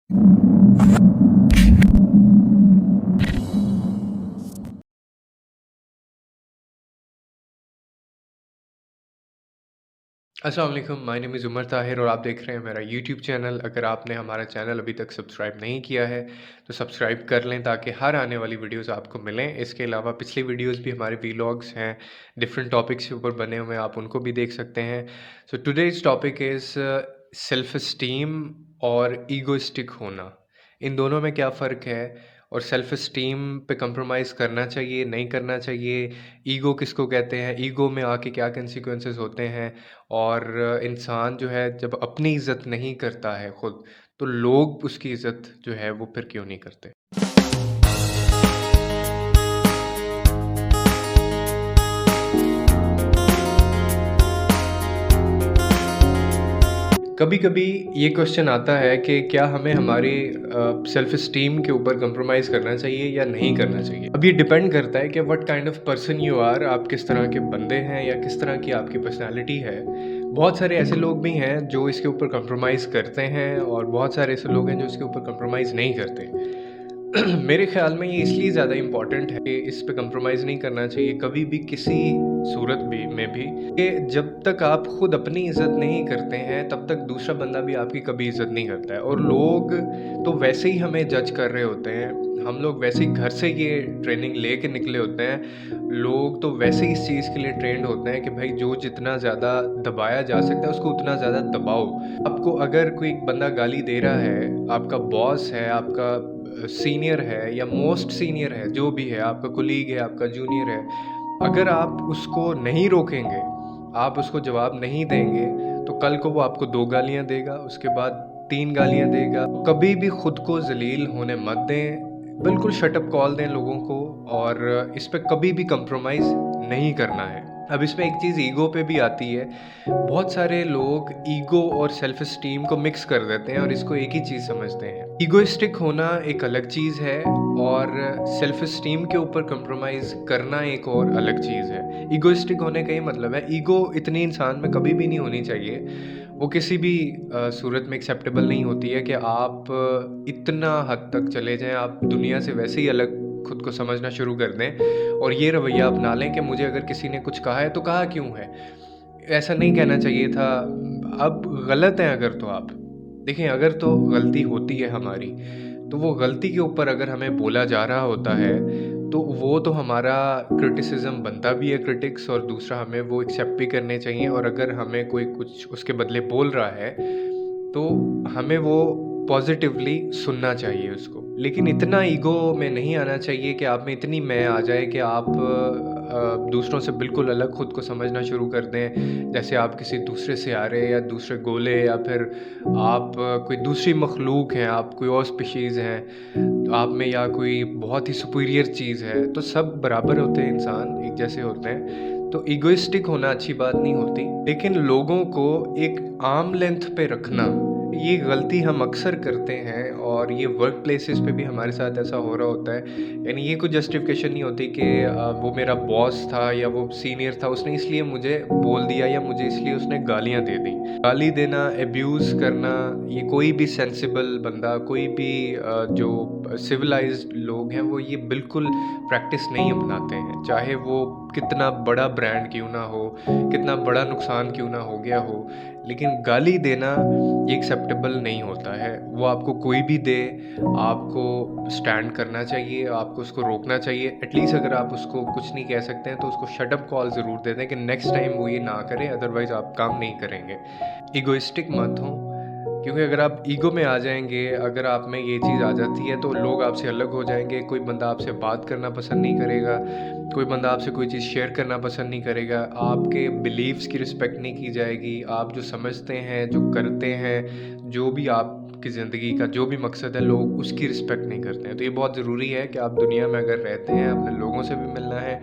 अस्सलाम वालेकुम, my name is Umar Tahir और आप देख रहे हैं मेरा यूट्यूब चैनल। अगर आपने हमारा चैनल अभी तक सब्सक्राइब नहीं किया है तो सब्सक्राइब कर लें ताकि हर आने वाली वीडियोस आपको मिलें। इसके अलावा पिछली वीडियोस भी हमारे वीलॉग्स हैं, डिफरेंट टॉपिक्स के ऊपर बने हुए हैं, आप उनको भी देख सकते हैं। सो today's topic is self esteem और ईगोइस्टिक होना। इन दोनों में क्या फ़र्क है और सेल्फ एस्टीम पे कंप्रोमाइज़ करना चाहिए, नहीं करना चाहिए? ईगो किसको कहते हैं? ईगो में आके क्या कॉन्सिक्वेंसेस होते हैं? और इंसान जो है जब अपनी इज़्ज़त नहीं करता है खुद, तो लोग उसकी इज़्ज़त जो है वो फिर क्यों नहीं करते? कभी-कभी ये क्वेश्चन आता है कि क्या हमें हमारी सेल्फ एस्टीम के ऊपर कंप्रोमाइज़ करना चाहिए या नहीं करना चाहिए? अब ये डिपेंड करता है कि what kind of person you are, आप किस तरह के बंदे हैं या किस तरह की आपकी पर्सनैलिटी है। बहुत सारे ऐसे लोग भी हैं जो इसके ऊपर कंप्रोमाइज़ करते हैं और बहुत सारे ऐसे लोग हैं जो इसके ऊपर कंप्रोमाइज़ नहीं करते। मेरे ख़्याल में ये इसलिए ज़्यादा इम्पोर्टेंट है कि इस पे कंप्रोमाइज़ नहीं करना चाहिए कभी भी किसी सूरत भी में भी, कि जब तक आप खुद अपनी इज़्ज़त नहीं करते हैं तब तक दूसरा बंदा भी आपकी कभी इज़्ज़त नहीं करता है। और लोग तो वैसे ही हमें जज कर रहे होते हैं, हम लोग वैसे ही घर से ये ट्रेनिंग लेके निकले होते हैं। लोग तो वैसे ही इस चीज़ के लिए ट्रेंड होते हैं कि भाई जो जितना ज़्यादा दबाया जा सकता है उसको उतना ज़्यादा दबाओ। आपको अगर कोई बंदा गाली दे रहा है, आपका बॉस है, आपका सीनियर है या मोस्ट सीनियर है, जो भी है, आपका कोलीग है, आपका जूनियर है, अगर आप उसको नहीं रोकेंगे, आप उसको जवाब नहीं देंगे, तो कल को वो आपको 2 गालियाँ देगा, उसके बाद 3 गालियाँ देगा। कभी भी खुद को ज़लील होने मत दें, बिल्कुल शट अप कॉल दें लोगों को और इस पे कभी भी कंप्रोमाइज़ नहीं करना है। अब इसमें एक चीज़ ईगो पे भी आती है। बहुत सारे लोग ईगो और सेल्फ एस्टीम को मिक्स कर देते हैं और इसको एक ही चीज़ समझते हैं। ईगोइस्टिक होना एक अलग चीज़ है और सेल्फ एस्टीम के ऊपर कंप्रोमाइज़ करना एक और अलग चीज़ है। ईगोइस्टिक होने का ये मतलब है, ईगो इतनी इंसान में कभी भी नहीं होनी चाहिए। वो किसी भी सूरत में एक्सेप्टेबल नहीं होती है कि आप इतना हद तक चले जाएँ, आप दुनिया से वैसे ही अलग खुद को समझना शुरू कर दें और ये रवैया अपना लें कि मुझे अगर किसी ने कुछ कहा है तो कहा क्यों है? ऐसा नहीं कहना चाहिए था। अब गलत हैं अगर तो आप। देखिए, अगर तो गलती होती है हमारी, तो वो गलती के ऊपर अगर हमें बोला जा रहा होता है, तो वो तो हमारा क्रिटिसिज़्म बनता भी है, क्रिटिक्स, और दूसरा हमें वो एक्सेप्ट भी करने चाहिए। और अगर हमें कोई कुछ उसके बदले बोल रहा है, तो हमें वो पॉज़िटिवली सुनना चाहिए उसको। लेकिन इतना ईगो में नहीं आना चाहिए कि आप में इतनी मैं आ जाए कि आप दूसरों से बिल्कुल अलग खुद को समझना शुरू कर दें। जैसे आप किसी दूसरे सियारे या दूसरे गोले या फिर आप कोई दूसरी मखलूक हैं, आप कोई और स्पीशीज़ हैं, तो आप में या कोई बहुत ही सुपीरियर चीज़ है, तो सब बराबर होते हैं, इंसान एक जैसे होते हैं। तो इगोइस्टिक होना अच्छी बात नहीं होती, लेकिन लोगों को एक आर्म लेंथ पे रखना, ये गलती हम अक्सर करते हैं और ये वर्क प्लेसेस पे भी हमारे साथ ऐसा हो रहा होता है। यानी ये कोई जस्टिफिकेशन नहीं होती कि वो मेरा बॉस था या वो सीनियर था, उसने इसलिए मुझे बोल दिया या मुझे इसलिए उसने गालियाँ दे दी। गाली देना, अब्यूज़ करना, ये कोई भी सेंसिबल बंदा, कोई भी जो सिविलाइज्ड लोग हैं, वो ये बिल्कुल प्रैक्टिस नहीं अपनाते हैं। चाहे वो कितना बड़ा ब्रांड क्यों ना हो, कितना बड़ा नुकसान क्यों ना हो गया हो, लेकिन गाली देना ये एक्सेप्टेबल नहीं होता है। वो आपको कोई भी दे, आपको स्टैंड करना चाहिए, आपको उसको रोकना चाहिए। एटलीस्ट अगर आप उसको कुछ नहीं कह सकते हैं तो उसको शट अप कॉल ज़रूर दे दें कि नेक्स्ट टाइम वो ये ना करे, अदरवाइज़ आप काम नहीं करेंगे। इगोइस्टिक मत हों, क्योंकि अगर आप ईगो में आ जाएँगे, अगर आप में ये चीज़ आ जाती है तो लोग आपसे अलग हो जाएँगे। कोई बंदा आपसे बात करना पसंद नहीं करेगा, कोई बंदा आपसे कोई चीज़ शेयर करना पसंद नहीं करेगा, आपके बिलीव्स की रिस्पेक्ट नहीं की जाएगी, आप जो समझते हैं, जो करते हैं, जो भी आपकी ज़िंदगी का जो भी मकसद है, लोग उसकी रिस्पेक्ट नहीं करते हैं। तो ये बहुत ज़रूरी है कि आप दुनिया में अगर रहते हैं, अपने लोगों से भी मिलना है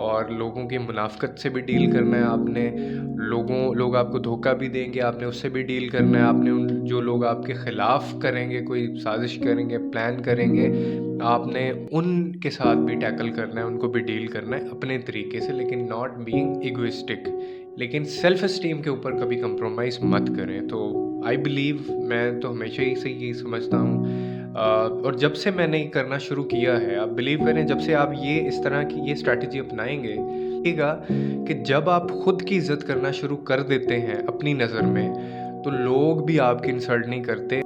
और लोगों की मुनाफ़िक़त से भी डील करना है आपने। लोग आपको धोखा भी देंगे, आपने उससे भी डील करना है। आपने उन जो लोग आपके ख़िलाफ़ करेंगे, कोई साज़िश करेंगे, प्लान करेंगे, आपने उनके साथ भी टैकल करना है, उनको भी डील करना है अपने तरीके से, लेकिन नॉट बीइंग इगोइस्टिक। लेकिन सेल्फ एस्टीम के ऊपर कभी कंप्रोमाइज़ मत करें। तो आई बिलीव, मैं तो हमेशा ही से यही समझता हूँ, और जब से मैंने ये करना शुरू किया है, आप बिलीव करें, जब से आप ये इस तरह की ये स्ट्रैटेजी अपनाएँगे, देखिएगा कि जब आप खुद की इज़्ज़त करना शुरू कर देते हैं अपनी नज़र में, तो लोग भी आपकी इंसल्ट नहीं करते।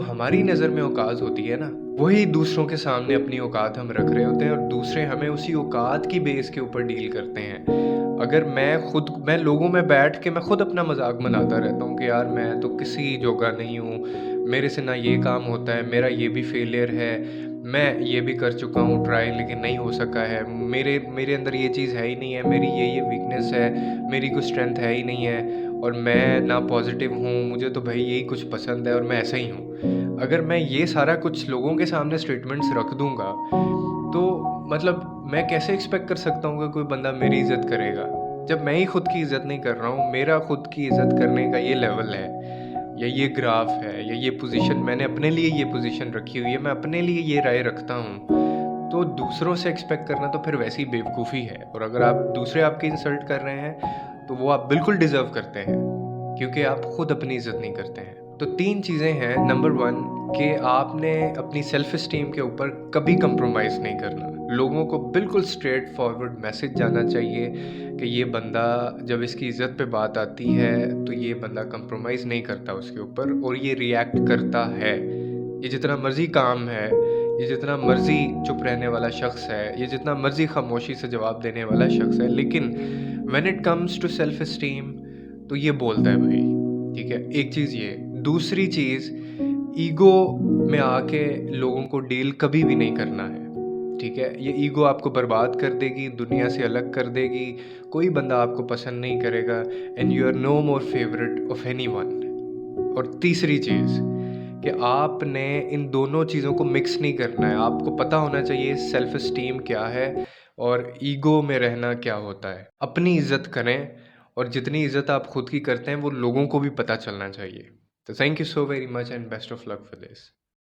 हमारी नज़र में औकात होती है ना, वही दूसरों के सामने अपनी औकात हम रख रहे होते हैं, और दूसरे हमें उसी औकात की बेस के ऊपर डील करते हैं। अगर मैं लोगों में बैठ के मैं खुद अपना मज़ाक बनाता रहता हूँ कि यार मैं तो किसी जोगा नहीं हूँ, मेरे से ना ये काम होता है, मेरा ये भी फेलियर है, मैं ये भी कर चुका हूँ ट्राई लेकिन नहीं हो सका है, मेरे मेरे अंदर ये चीज़ है ही नहीं है, मेरी ये वीकनेस है, मेरी कोई स्ट्रेंथ है ही नहीं है, और मैं ना पॉजिटिव हूँ, मुझे तो भाई यही कुछ पसंद है और मैं ऐसा ही हूँ। अगर मैं ये सारा कुछ लोगों के सामने स्टेटमेंट्स रख दूँगा, तो मतलब मैं कैसे एक्सपेक्ट कर सकता हूँ कि कोई बंदा मेरी इज़्ज़त करेगा? जब मैं ही खुद की इज़्ज़त नहीं कर रहा हूँ, मेरा खुद की इज़्ज़त करने का ये लेवल है, या ये ग्राफ है, या ये पोज़ीशन, मैंने अपने लिए ये पोज़ीशन रखी हुई है, मैं अपने लिए ये राय रखता हूँ, तो दूसरों से एक्सपेक्ट करना तो फिर वैसी बेवकूफ़ी है। और अगर आप दूसरे आपकी इंसल्ट कर रहे हैं, तो वो आप बिल्कुल डिज़र्व करते हैं, क्योंकि आप खुद अपनी इज़्ज़त नहीं करते हैं। तो 3 चीज़ें हैं। नंबर 1, कि आपने अपनी सेल्फ एस्टीम के ऊपर कभी कंप्रोमाइज़ नहीं करना। लोगों को बिल्कुल स्ट्रेट फॉरवर्ड मैसेज जाना चाहिए कि ये बंदा, जब इसकी इज़्ज़त पे बात आती है, तो ये बंदा कंप्रोमाइज़ नहीं करता उसके ऊपर, और ये रिएक्ट करता है। ये जितना मर्ज़ी काम है, ये जितना मर्ज़ी चुप रहने वाला शख्स है, ये जितना मर्ज़ी खामोशी से जवाब देने वाला शख्स है, लेकिन when it comes to self esteem, तो ये बोलता है भाई, ठीक है? एक चीज़ ये। दूसरी चीज़, ईगो में आके लोगों को डील कभी भी नहीं करना है, ठीक है? ये ईगो आपको बर्बाद कर देगी, दुनिया से अलग कर देगी, कोई बंदा आपको पसंद नहीं करेगा, and you are no more favourite of anyone. और तीसरी चीज़, कि आपने इन दोनों चीज़ों को मिक्स नहीं करना है। आपको पता होना चाहिए सेल्फ एस्टीम क्या है और ईगो में रहना क्या होता है। अपनी इज़्ज़त करें, और जितनी इज़्ज़त आप खुद की करते हैं वो लोगों को भी पता चलना चाहिए। तो thank you so very much and best of luck for this.